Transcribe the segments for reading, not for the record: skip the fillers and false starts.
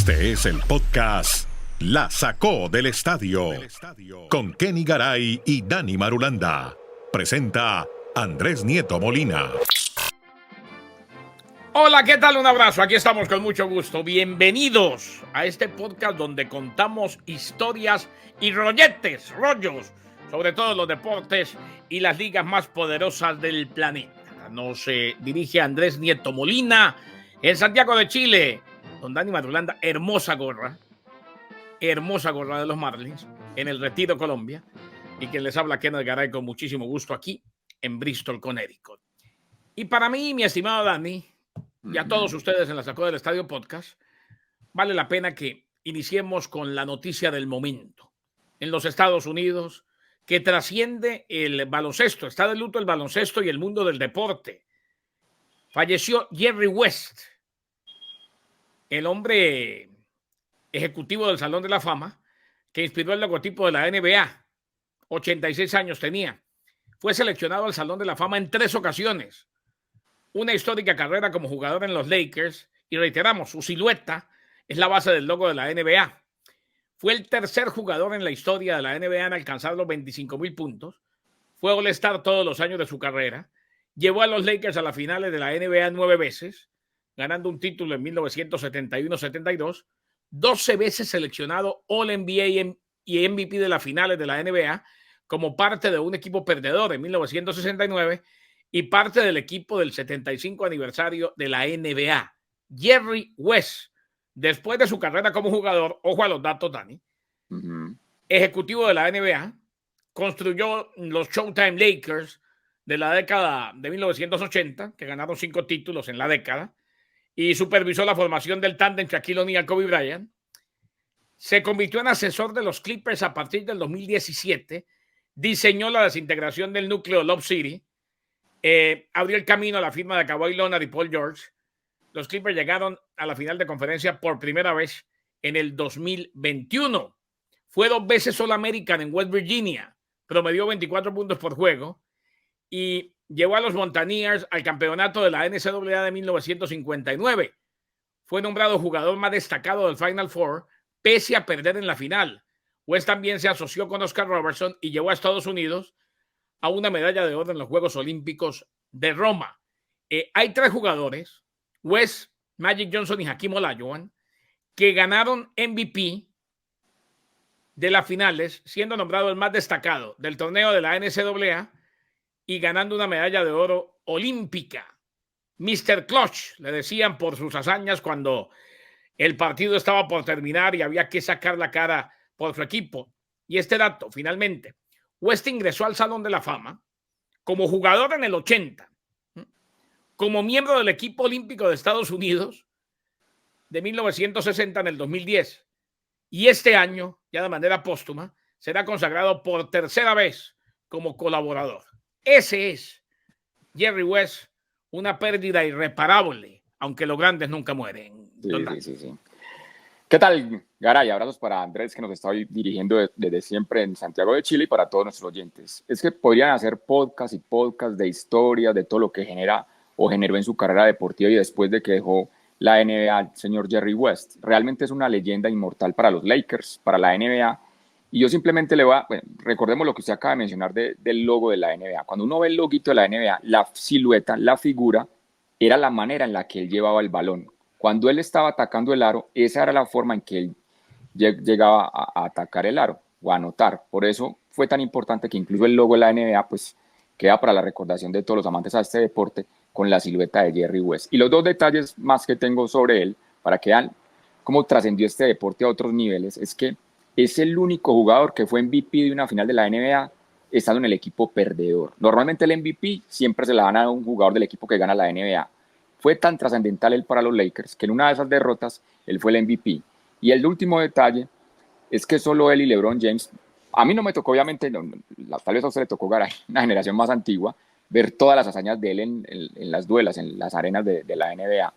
Este es el podcast La Sacó del Estadio con Kenny Garay y Dani Marulanda. Presenta Andrés Nieto Molina. Hola, ¿qué tal? Un abrazo. Aquí estamos con mucho gusto. Bienvenidos a este podcast donde contamos historias y rollos sobre todos los deportes y las ligas más poderosas del planeta. Nos dirige Andrés Nieto Molina en Santiago de Chile. Don Dani Marulanda, hermosa gorra de los Marlins en el Retiro, Colombia. Y quien les habla, Kenny Garay, con muchísimo gusto aquí en Bristol, Connecticut. Y para mí, mi estimado Dani, y a todos ustedes en La Sacó del Estadio Podcast, vale la pena que iniciemos con la noticia del momento. En los Estados Unidos, que trasciende el baloncesto, está de luto el baloncesto y el mundo del deporte. Falleció Jerry West, el hombre ejecutivo del Salón de la Fama, que inspiró el logotipo de la NBA. 86 años tenía. Fue seleccionado al Salón de la Fama en 3 ocasiones. Una histórica carrera como jugador en los Lakers, y reiteramos, su silueta es la base del logo de la NBA. Fue el tercer jugador en la historia de la NBA en alcanzar los 25,000 puntos. Fue All-Star todos los años de su carrera. Llevó a los Lakers a las finales de la NBA 9 veces, ganando un título en 1971-72, 12 veces seleccionado All-NBA y MVP de las finales de la NBA, como parte de un equipo perdedor en 1969 y parte del equipo del 75 aniversario de la NBA. Jerry West, después de su carrera como jugador, ojo a los datos, Dani, ejecutivo de la NBA, construyó los Showtime Lakers de la década de 1980, que ganaron 5 títulos en la década, y supervisó la formación del tándem Shaquille O'Neal y Kobe Bryant. Se convirtió en asesor de los Clippers a partir del 2017, diseñó la desintegración del núcleo Love City, abrió el camino a la firma de Kawhi Leonard y Paul George. Los Clippers llegaron a la final de conferencia por primera vez en el 2021. Fue 2 veces All-American en West Virginia, promedió 24 puntos por juego y llevó a los Mountaineers al campeonato de la NCAA de 1959. Fue nombrado jugador más destacado del Final Four, pese a perder en la final. West también se asoció con Oscar Robertson y llevó a Estados Unidos a una medalla de oro en los Juegos Olímpicos de Roma. Hay 3 jugadores, West, Magic Johnson y Hakeem Olajuwon, que ganaron MVP de las finales, siendo nombrado el más destacado del torneo de la NCAA y ganando una medalla de oro olímpica. Mr. Clutch, le decían por sus hazañas cuando el partido estaba por terminar y había que sacar la cara por su equipo. Y este dato, finalmente, West ingresó al Salón de la Fama como jugador en el 80, como miembro del equipo olímpico de Estados Unidos de 1960 en el 2010. Y este año, ya de manera póstuma, será consagrado por tercera vez como colaborador. Ese es Jerry West, una pérdida irreparable, aunque los grandes nunca mueren. Sí. ¿Qué tal, Garay? Abrazos para Andrés, que nos está dirigiendo desde siempre en Santiago de Chile, y para todos nuestros oyentes. Es que podrían hacer podcast y podcast de historias, de todo lo que genera o generó en su carrera deportiva y después de que dejó la NBA el señor Jerry West. Realmente es una leyenda inmortal para los Lakers, para la NBA. Y yo simplemente recordemos lo que usted acaba de mencionar del logo de la NBA. Cuando uno ve el loguito de la NBA, la silueta, la figura, era la manera en la que él llevaba el balón. Cuando él estaba atacando el aro, esa era la forma en que él llegaba a atacar el aro o a anotar. Por eso fue tan importante que incluso el logo de la NBA pues, queda para la recordación de todos los amantes a este deporte con la silueta de Jerry West. Y los 2 detalles más que tengo sobre él, para que vean cómo trascendió este deporte a otros niveles, es que es el único jugador que fue MVP de una final de la NBA estando en el equipo perdedor. Normalmente el MVP siempre se la dan a un jugador del equipo que gana la NBA. Fue tan trascendental él para los Lakers que en una de esas derrotas él fue el MVP. Y el último detalle es que solo él y LeBron James, a mí no me tocó, obviamente, tal vez a usted le tocó, Garay, una generación más antigua, ver todas las hazañas de él en las duelas, en las arenas de la NBA.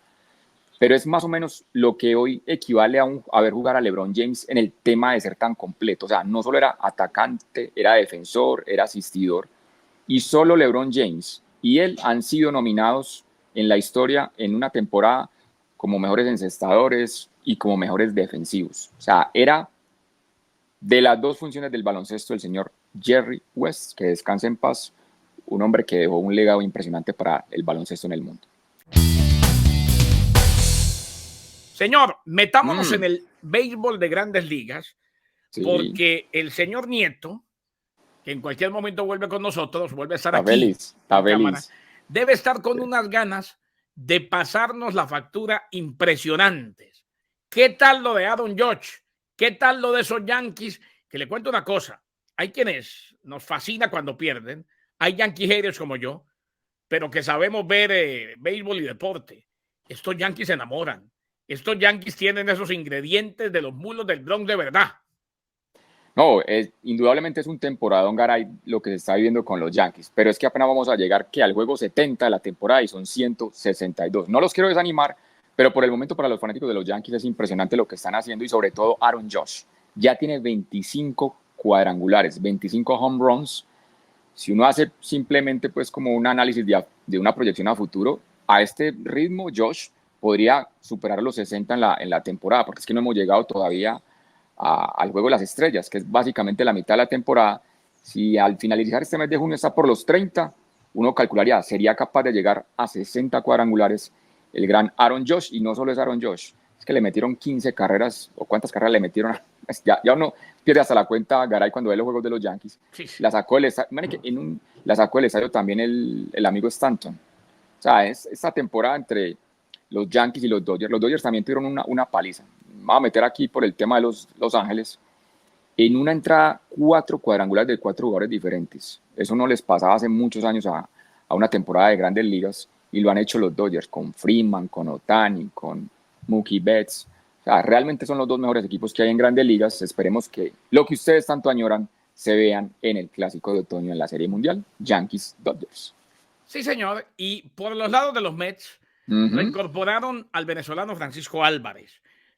Pero es más o menos lo que hoy equivale a ver jugar a LeBron James en el tema de ser tan completo. O sea, no solo era atacante, era defensor, era asistidor. Y solo LeBron James y él han sido nominados en la historia en una temporada como mejores encestadores y como mejores defensivos. O sea, era de las dos funciones del baloncesto el señor Jerry West, que descanse en paz, un hombre que dejó un legado impresionante para el baloncesto en el mundo. Señor, metámonos en el béisbol de Grandes Ligas, sí, porque el señor Nieto, que en cualquier momento vuelve con nosotros, vuelve a estar está aquí feliz, está feliz. Cámara, debe estar con unas ganas de pasarnos la factura impresionantes. ¿Qué tal lo de Aaron Judge? ¿Qué tal lo de esos Yankees? Que le cuento una cosa, hay quienes nos fascina cuando pierden, hay Yankee haters como yo, pero que sabemos ver béisbol y deporte. Estos Yankees se enamoran. Estos Yankees tienen esos ingredientes de los mulos del Bronx de verdad. No, indudablemente es un temporadón, Garay, lo que se está viviendo con los Yankees, pero es que apenas vamos a llegar que al juego 70 de la temporada y son 162. No los quiero desanimar, pero por el momento para los fanáticos de los Yankees es impresionante lo que están haciendo y sobre todo Aaron Judge. Ya tiene 25 cuadrangulares, 25 home runs. Si uno hace simplemente pues como un análisis de una proyección a futuro, a este ritmo Judge podría superar los 60 en la temporada, porque es que no hemos llegado todavía al juego de las estrellas, que es básicamente la mitad de la temporada. Si al finalizar este mes de junio está por los 30, uno calcularía, sería capaz de llegar a 60 cuadrangulares el gran Aaron Judge, y no solo es Aaron Judge, es que le metieron 15 carreras, o cuántas carreras le metieron, ya uno pierde hasta la cuenta, Garay, cuando ve los juegos de los Yankees. Sí. La sacó del estadio también el amigo Stanton. O sea, es esta temporada entre los Yankees y los Dodgers también tuvieron una paliza. Vamos a meter aquí por el tema de Los Ángeles. En una entrada, 4 cuadrangulares de 4 jugadores diferentes. Eso no les pasaba hace muchos años a una temporada de Grandes Ligas, y lo han hecho los Dodgers con Freeman, con Ohtani, con Mookie Betts. O sea, realmente son los dos mejores equipos que hay en Grandes Ligas. Esperemos que lo que ustedes tanto añoran se vean en el Clásico de Otoño en la Serie Mundial, Yankees-Dodgers. Sí, señor. Y por los lados de los Mets, reincorporaron al venezolano Francisco Álvarez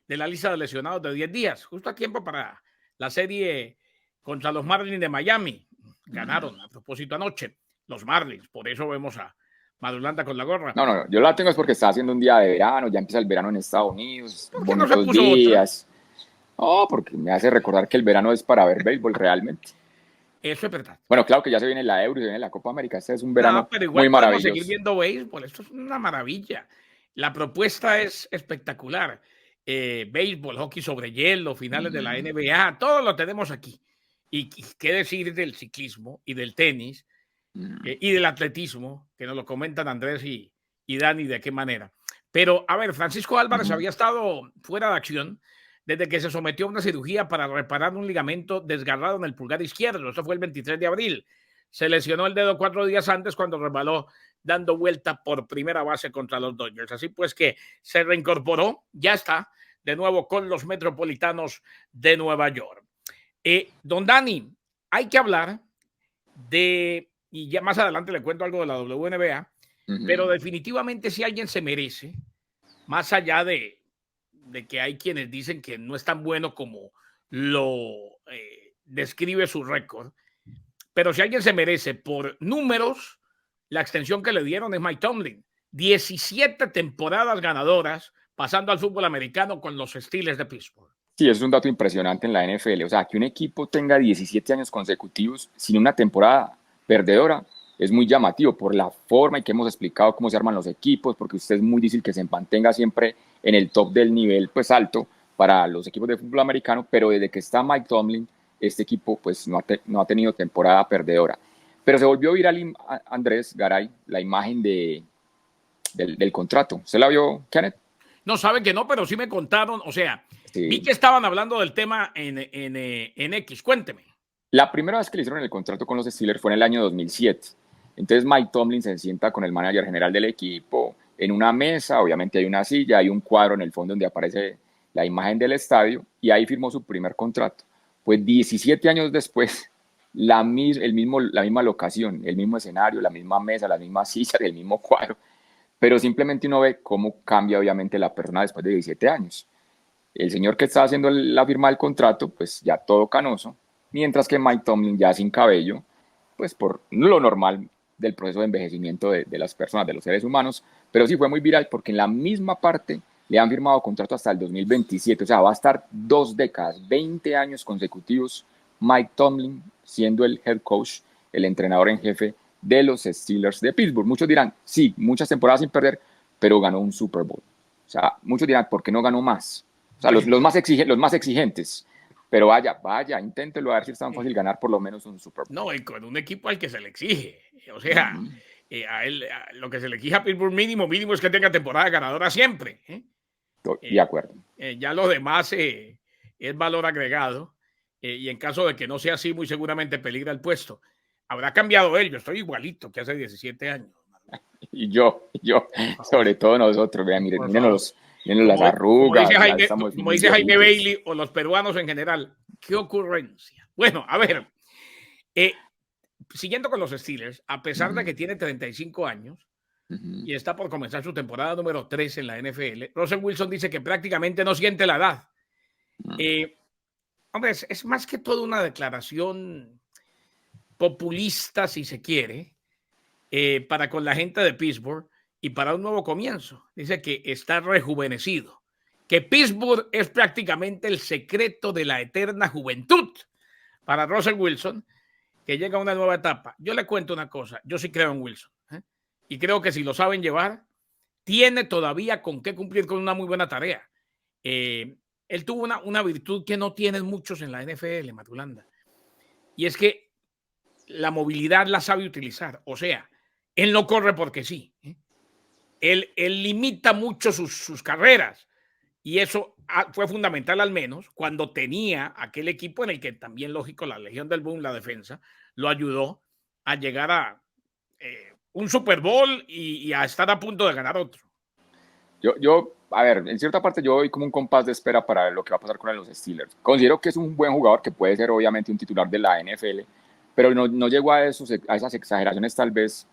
de la lista de lesionados de 10 días, justo a tiempo para la serie contra los Marlins de Miami. Ganaron, a propósito, anoche los Marlins. Por eso vemos a Madulanda con la gorra. No, yo la tengo es porque está haciendo un día de verano, ya empieza el verano en Estados Unidos, ¿por qué no se puso días? No, porque me hace recordar que el verano es para ver béisbol realmente. Eso es verdad. Bueno, claro que ya se viene la Euro, se viene la Copa América. Este es un verano pero igual muy maravilloso. Seguir viendo béisbol, esto es una maravilla. La propuesta es espectacular. Béisbol, hockey sobre hielo, finales de la NBA, todo lo tenemos aquí. Y qué decir del ciclismo y del tenis y del atletismo, que nos lo comentan Andrés y Dani de qué manera. Pero, a ver, Francisco Álvarez había estado fuera de acción desde que se sometió a una cirugía para reparar un ligamento desgarrado en el pulgar izquierdo. Eso fue el 23 de abril. Se lesionó el dedo 4 días antes cuando resbaló dando vuelta por primera base contra los Dodgers. Así pues que se reincorporó, ya está de nuevo con los Metropolitanos de Nueva York. Don Dani, hay que hablar de, y ya más adelante le cuento algo de la WNBA, pero definitivamente si alguien se merece, más allá de que hay quienes dicen que no es tan bueno como lo describe su récord, pero si alguien se merece por números, la extensión que le dieron es Mike Tomlin. 17 temporadas ganadoras pasando al fútbol americano con los Steelers de Pittsburgh. Sí, es un dato impresionante en la NFL. O sea, que un equipo tenga 17 años consecutivos sin una temporada perdedora es muy llamativo por la forma en que hemos explicado cómo se arman los equipos, porque usted es muy difícil que se mantenga siempre en el top del nivel pues alto para los equipos de fútbol americano, pero desde que está Mike Tomlin, este equipo pues no ha tenido temporada perdedora. Pero se volvió viral, Andrés Garay, la imagen del contrato. ¿Usted la vio, Kenneth? No, sabe que no, pero sí me contaron, o sea, sí. Vi que estaban hablando del tema en X. Cuénteme. La primera vez que le hicieron el contrato con los Steelers fue en el año 2007. Entonces Mike Tomlin se sienta con el manager general del equipo en una mesa, obviamente hay una silla, hay un cuadro en el fondo donde aparece la imagen del estadio, y ahí firmó su primer contrato. Pues 17 años después, la misma locación, el mismo escenario, la misma mesa, las mismas sillas, el mismo cuadro, pero simplemente uno ve cómo cambia obviamente la persona después de 17 años. El señor que estaba haciendo la firma del contrato, pues ya todo canoso, mientras que Mike Tomlin ya sin cabello, pues por lo normal del proceso de envejecimiento de las personas, de los seres humanos, pero sí fue muy viral porque en la misma parte le han firmado contrato hasta el 2027, o sea, va a estar 2 décadas, 20 años consecutivos, Mike Tomlin siendo el head coach, el entrenador en jefe de los Steelers de Pittsburgh. Muchos dirán, sí, muchas temporadas sin perder, pero ganó un Super Bowl. O sea, muchos dirán, ¿por qué no ganó más? O sea, los más exigentes. Pero vaya, inténtelo a ver si es tan fácil ganar por lo menos un Super Bowl. No, y con un equipo al que se le exige. O sea, lo que se le exige a Pittsburgh mínimo es que tenga temporada ganadora siempre. De acuerdo. Ya lo demás es valor agregado. Y en caso de que no sea así, muy seguramente peligra el puesto. Habrá cambiado él. Yo estoy igualito que hace 17 años. Y yo, sobre todo nosotros, vean, miren las arrugas. Como dice Jaime Bailey o los peruanos en general, qué ocurrencia. Bueno, a ver, siguiendo con los Steelers, a pesar de que tiene 35 años y está por comenzar su temporada número 3 en la NFL, Russell Wilson dice que prácticamente no siente la edad. Hombre, es más que todo una declaración populista, si se quiere, para con la gente de Pittsburgh y para un nuevo comienzo. Dice que está rejuvenecido, que Pittsburgh es prácticamente el secreto de la eterna juventud para Russell Wilson, que llega a una nueva etapa. Yo le cuento una cosa, yo sí creo en Wilson, y creo que si lo saben llevar, tiene todavía con qué cumplir con una muy buena tarea. Él tuvo una virtud que no tienen muchos en la NFL, Matulanda, y es que la movilidad la sabe utilizar. O sea, él no corre porque sí. Él limita mucho sus carreras, y eso fue fundamental, al menos cuando tenía aquel equipo en el que también, lógico, la Legión del Boom, la defensa, lo ayudó a llegar a un Super Bowl y a estar a punto de ganar otro. A ver, en cierta parte yo voy como un compás de espera para ver lo que va a pasar con los Steelers. Considero que es un buen jugador que puede ser obviamente un titular de la NFL, pero no llegó a esas exageraciones tal vez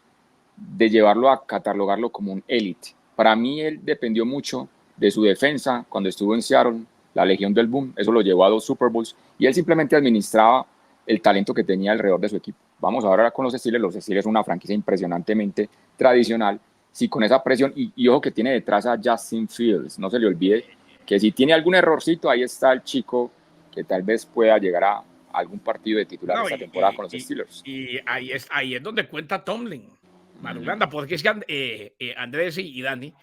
de llevarlo a catalogarlo como un élite. Para mí él dependió mucho de su defensa cuando estuvo en Seattle, la Legión del Boom, eso lo llevó a 2 Super Bowls, y él simplemente administraba el talento que tenía alrededor de su equipo. Vamos ahora con los Steelers son una franquicia impresionantemente tradicional, sí, con esa presión, y ojo que tiene detrás a Justin Fields, no se le olvide que si tiene algún errorcito, ahí está el chico que tal vez pueda llegar a algún partido de titular esta temporada con los Steelers. Y ahí es donde cuenta Tomlin, Marulanda, porque es que Andrés y Dani,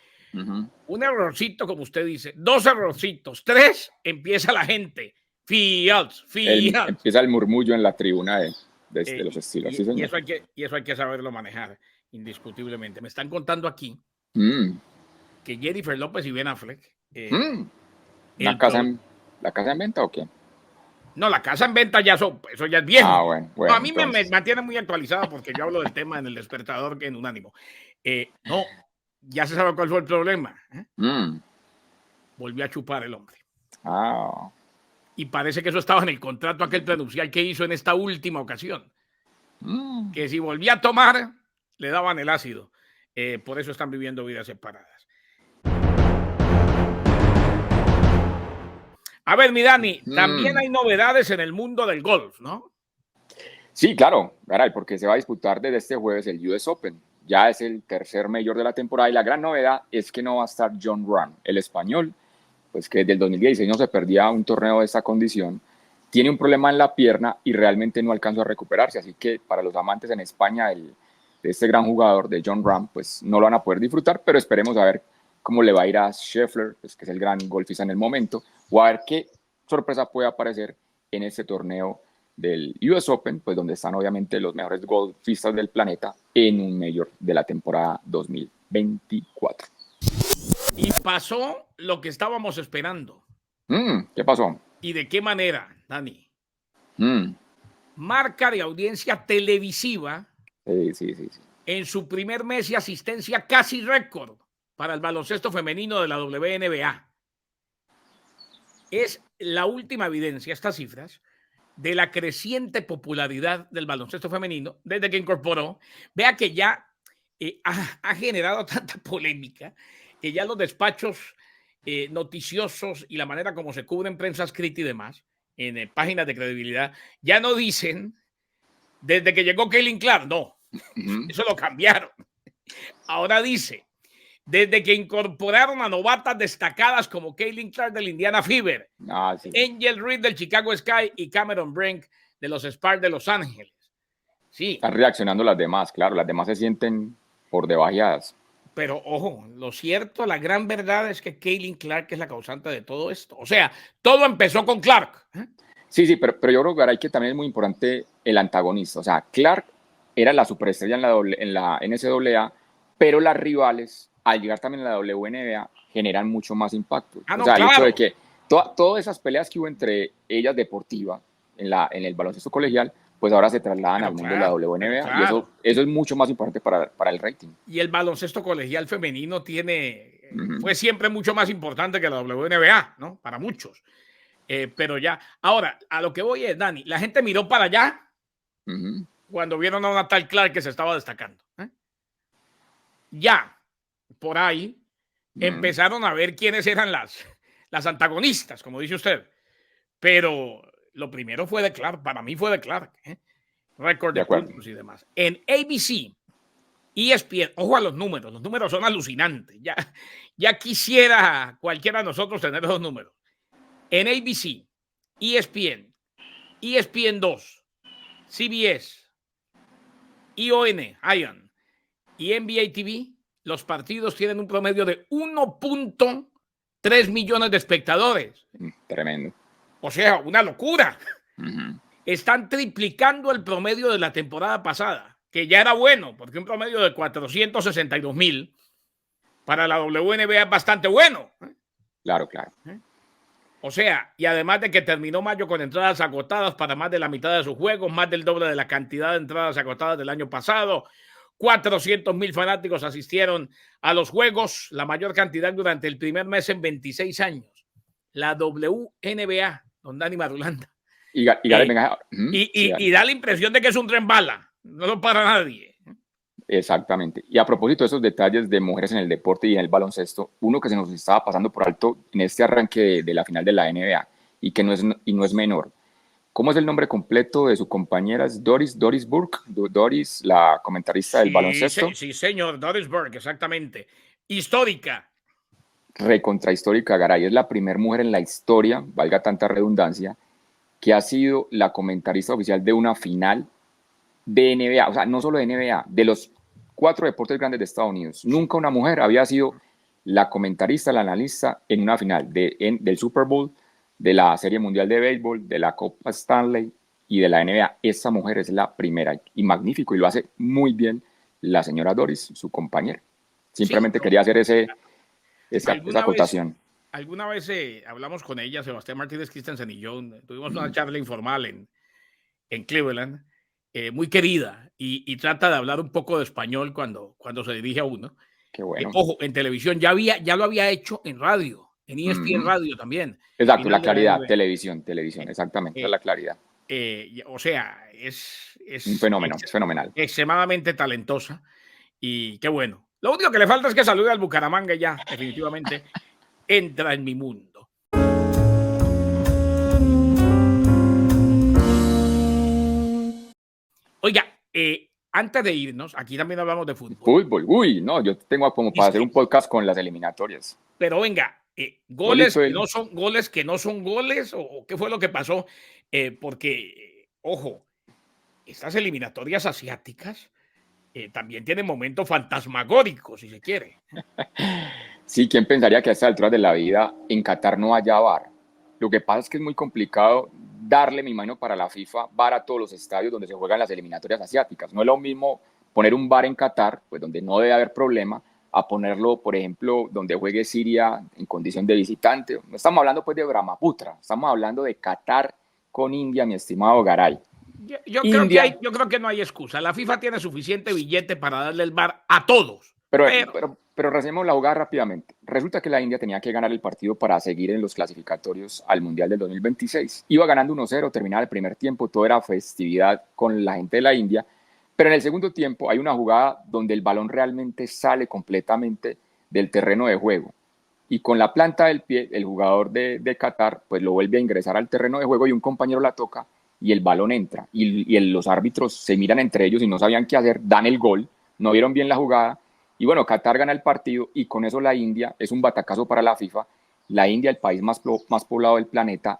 un errorcito, como usted dice, 2 errorcitos, 3, empieza la gente, Fields. Empieza el murmullo en la tribuna de los Steelers. Y eso hay que saberlo manejar, indiscutiblemente. Me están contando aquí que Jennifer López y Ben Affleck. ¿La casa en venta o qué? No, la casa en venta eso ya es viejo. Bueno, no, a mí me mantiene muy actualizada porque yo hablo del tema en El Despertador que en Unánimo. No, ya se sabe cuál fue el problema. Volvió a chupar el hombre. Y parece que eso estaba en el contrato aquel prenupcial que hizo en esta última ocasión. Que si volvía a tomar, le daban el ácido. Por eso están viviendo vidas separadas. A ver, mi Dani, también hay novedades en el mundo del golf, ¿no? Sí, claro, Garay, porque se va a disputar desde este jueves el US Open. Ya es el tercer mayor de la temporada y la gran novedad es que no va a estar Jon Rahm, el español, pues que desde el 2016 no se perdía un torneo de esta condición. Tiene un problema en la pierna y realmente no alcanzó a recuperarse, así que para los amantes en España de este gran jugador, de Jon Rahm, pues no lo van a poder disfrutar, pero esperemos a ver cómo le va a ir a Scheffler, pues, que es el gran golfista en el momento, o a ver qué sorpresa puede aparecer en este torneo del US Open, pues donde están obviamente los mejores golfistas del planeta en un mayor de la temporada 2024. Y pasó lo que estábamos esperando. ¿Qué pasó? ¿Y de qué manera, Dani? Marca de audiencia televisiva. Sí. En su primer mes y asistencia casi récord para el baloncesto femenino de la WNBA. Es la última evidencia, estas cifras, de la creciente popularidad del baloncesto femenino desde que incorporó. Vea que ya ha generado tanta polémica que ya los despachos noticiosos y la manera como se cubren prensa escrita y demás, en páginas de credibilidad, ya no dicen desde que llegó Caitlin Clark, no. Eso lo cambiaron. Ahora dice, desde que incorporaron a novatas destacadas como Caitlin Clark del Indiana Fever, Sí. Angel Reed del Chicago Sky y Cameron Brink de los Sparks de Los Ángeles. Sí. Están reaccionando las demás, claro, las demás se sienten por debajeadas. Pero ojo, lo cierto, la gran verdad es que Caitlin Clark es la causante de todo esto. O sea, todo empezó con Clark. Sí, pero yo creo, Garay, que también es muy importante el antagonista. O sea, Clark era la superestrella en la NCAA, pero las rivales, al llegar también a la WNBA, generan mucho más impacto. No, o sea, claro. el hecho de que todas esas peleas que hubo entre ellas deportiva en el baloncesto colegial, pues ahora se trasladan al mundo de la WNBA, y eso es mucho más importante para el rating. Y el baloncesto colegial femenino fue siempre mucho más importante que la WNBA, ¿no? Para muchos. Pero ya, ahora, a lo que voy es, Dani, la gente miró para allá cuando vieron a una tal Clark que se estaba destacando. Ya, por ahí, empezaron a ver quiénes eran las antagonistas, como dice usted. Pero lo primero fue de Clark, para mí fue de Clark. Récord de puntos y demás. En ABC, ESPN, ojo a los números son alucinantes. Ya quisiera cualquiera de nosotros tener esos números. En ABC, ESPN, ESPN2, CBS, ION y NBA TV, los partidos tienen un promedio de 1.3 millones de espectadores. Tremendo. O sea, una locura. Están triplicando el promedio de la temporada pasada, que ya era bueno, porque un promedio de 462,000 para la WNBA es bastante bueno. Claro. O sea, y además de que terminó mayo con entradas agotadas para más de la mitad de sus juegos, más del doble de la cantidad de entradas agotadas del año pasado. 400,000 fanáticos asistieron a los juegos, la mayor cantidad durante el primer mes en 26 años. La WNBA, don Dani Marulanda. Y da la impresión de que es un tren bala, no lo para nadie. Exactamente. Y a propósito de esos detalles de mujeres en el deporte y en el baloncesto, uno que se nos estaba pasando por alto en este arranque de la final de la NBA y no es menor. ¿Cómo es el nombre completo de su compañera? ¿Es Doris Burke? Doris, la comentarista del baloncesto. Sí, señor, Doris Burke, exactamente. Histórica. Recontrahistórica, Garay. Es la primera mujer en la historia, valga tanta redundancia, que ha sido la comentarista oficial de una final de NBA. O sea, no solo de NBA, de los 4 deportes grandes de Estados Unidos. Nunca una mujer había sido la comentarista, la analista en una final del Super Bowl, de la Serie Mundial de Béisbol, de la Copa Stanley y de la NBA. Esa mujer es la primera y magnífico, y lo hace muy bien la señora Doris, su compañera. Simplemente quería hacer esa acotación. Alguna vez hablamos con ella, Sebastián Martínez Christensen y yo, tuvimos una charla informal en Cleveland, muy querida, y trata de hablar un poco de español cuando se dirige a uno. Qué bueno. Ojo, en televisión ya lo había hecho en radio. En ESPN Radio también. Exacto, la claridad, televisión, exactamente, la claridad. O sea, es un fenómeno, es fenomenal. Extremadamente talentosa, y qué bueno. Lo único que le falta es que salude al Bucaramanga, y ya definitivamente entra en mi mundo. Oiga, antes de irnos, aquí también hablamos de fútbol. Uy, no, yo tengo como para hacer un podcast con las eliminatorias. Pero venga, goles que no son goles, o qué fue lo que pasó, porque, ojo, estas eliminatorias asiáticas también tienen momentos fantasmagóricos, si se quiere. Sí, ¿quién pensaría que a esta altura de la vida en Qatar no haya VAR? Lo que pasa es que es muy complicado darle, me imagino, para la FIFA, VAR a todos los estadios donde se juegan las eliminatorias asiáticas. No es lo mismo poner un VAR en Qatar, pues donde no debe haber problema, a ponerlo, por ejemplo, donde juegue Siria en condición de visitante. No estamos hablando pues de Brahmaputra, estamos hablando de Qatar con India, mi estimado Garay. Yo creo que no hay excusa. La FIFA tiene suficiente billete para darle el VAR a todos. Pero recemos la jugada rápidamente. Resulta que la India tenía que ganar el partido para seguir en los clasificatorios al Mundial del 2026. Iba ganando 1-0, terminaba el primer tiempo, todo era festividad con la gente de la India. Pero en el segundo tiempo hay una jugada donde el balón realmente sale completamente del terreno de juego. Y con la planta del pie, el jugador de Qatar pues lo vuelve a ingresar al terreno de juego, y un compañero la toca y el balón entra. Y los árbitros se miran entre ellos y no sabían qué hacer, dan el gol, no vieron bien la jugada, Y bueno, Qatar gana el partido y con eso la India, es un batacazo para la FIFA, la India, el país más poblado del planeta,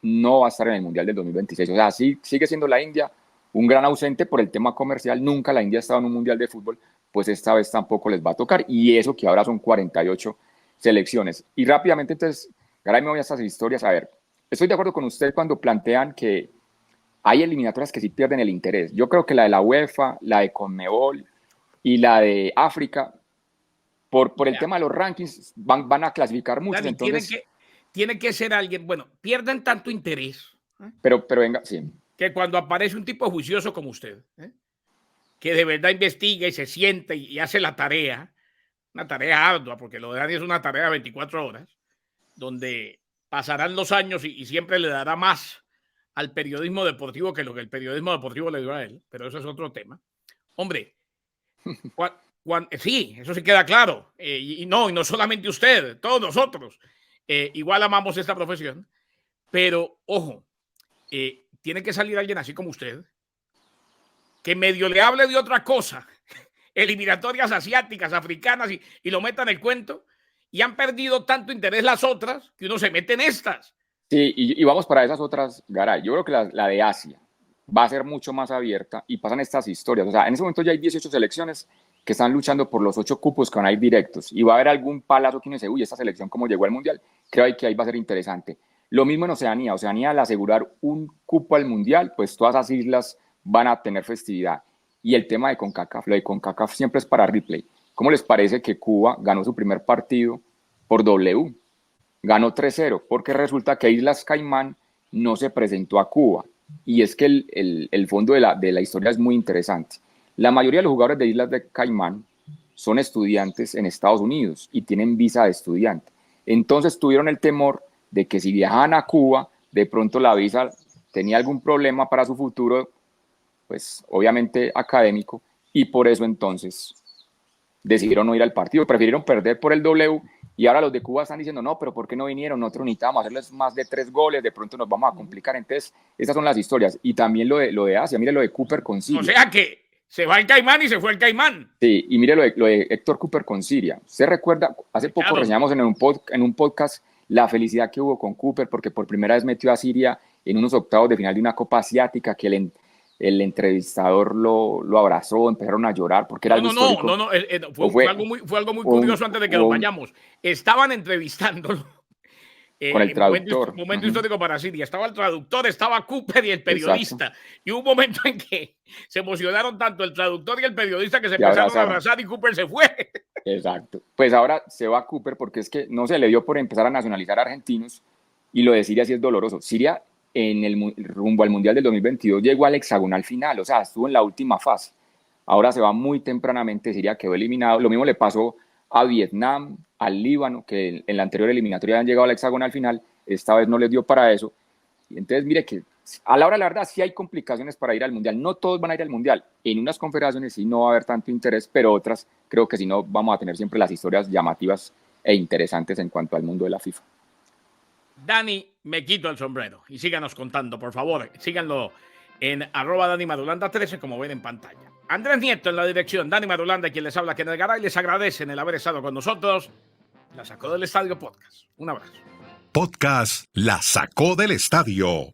no va a estar en el Mundial del 2026. O sea, sí, sigue siendo la India un gran ausente por el tema comercial. Nunca la India ha estado en un Mundial de fútbol, pues esta vez tampoco les va a tocar. Y eso que ahora son 48 selecciones. Y rápidamente, entonces, Garay, me voy a estas historias. A ver, estoy de acuerdo con usted cuando plantean que hay eliminatorias que sí pierden el interés. Yo creo que la de la UEFA, la de Conmebol y la de África, por el tema de los rankings, van a clasificar muchos. Dani, Entonces, tiene que ser alguien, bueno, pierden tanto interés pero venga, sí. que cuando aparece un tipo juicioso como usted, que de verdad investiga y se siente y hace la tarea, una tarea ardua, porque lo de Dani es una tarea de 24 horas, donde pasarán los años y siempre le dará más al periodismo deportivo que lo que el periodismo deportivo le dio a él, pero eso es otro tema. Hombre, sí, eso sí queda claro. Y no solamente usted, todos nosotros. Igual amamos esta profesión, pero ojo, tiene que salir alguien así como usted, que medio le hable de otra cosa, eliminatorias asiáticas, africanas, y lo meta en el cuento, y han perdido tanto interés las otras que uno se mete en estas. Sí, y vamos para esas otras, Garay. Yo creo que la de Asia va a ser mucho más abierta y pasan estas historias. O sea, en ese momento ya hay 18 selecciones que están luchando por los 8 cupos que van a ir directos. Y va a haber algún palazo que uno dice, uy, esta selección cómo llegó al Mundial. Creo que ahí va a ser interesante. Lo mismo en Oceanía. Oceanía, al asegurar un cupo al Mundial, pues todas esas islas van a tener festividad. Y el tema de CONCACAF, lo de CONCACAF siempre es para replay. ¿Cómo les parece que Cuba ganó su primer partido por W? Ganó 3-0, porque resulta que Islas Caimán no se presentó a Cuba. Y es que el fondo de la historia es muy interesante. La mayoría de los jugadores de Islas de Caimán son estudiantes en Estados Unidos y tienen visa de estudiante. Entonces tuvieron el temor de que si viajaban a Cuba, de pronto la visa tenía algún problema para su futuro, pues obviamente académico, y por eso entonces decidieron no ir al partido, prefirieron perder por el W. Y ahora los de Cuba están diciendo, no, pero ¿por qué no vinieron? Nosotros necesitábamos hacerles más de 3 goles, de pronto nos vamos a complicar. Entonces, estas son las historias. Y también lo de Asia, mire lo de Cooper con Siria. O sea que se va el Caimán y se fue el Caimán. Sí, y mire lo de Héctor Cooper con Siria. ¿Usted recuerda? Hace poco reseñamos en un podcast la felicidad que hubo con Cooper, porque por primera vez metió a Siria en unos octavos de final de una Copa Asiática, que el entrevistador lo abrazó, empezaron a llorar porque era algo histórico. Fue algo muy curioso antes de que nos vayamos. Estaban entrevistándolo con el traductor. Momento histórico para Siria. Estaba el traductor, estaba Cooper y el periodista. Exacto. Y hubo un momento en que se emocionaron tanto el traductor y el periodista que se empezaron a abrazar y Cooper se fue. Exacto. Pues ahora se va Cooper porque es que no se le dio por empezar a nacionalizar a argentinos, y lo de Siria sí es doloroso. Siria, en el rumbo al Mundial del 2022, llegó al hexagonal final, o sea, estuvo en la última fase. Ahora se va muy tempranamente, Siria quedó eliminado. Lo mismo le pasó a Vietnam, al Líbano, que en la anterior eliminatoria han llegado al hexagonal final, esta vez no les dio para eso. Y entonces, mire que a la hora de la verdad sí hay complicaciones para ir al Mundial. No todos van a ir al Mundial. En unas confederaciones sí no va a haber tanto interés, pero otras creo que sí no vamos a tener siempre las historias llamativas e interesantes en cuanto al mundo de la FIFA. Dani, me quito el sombrero y síganos contando, por favor. Síganlo en @DaniMarulanda13, como ven en pantalla. Andrés Nieto en la dirección, Dani Marulanda, quien les habla, Kenneth Garay, les agradecen el haber estado con nosotros. La Sacó del Estadio Podcast. Un abrazo. Podcast La Sacó del Estadio.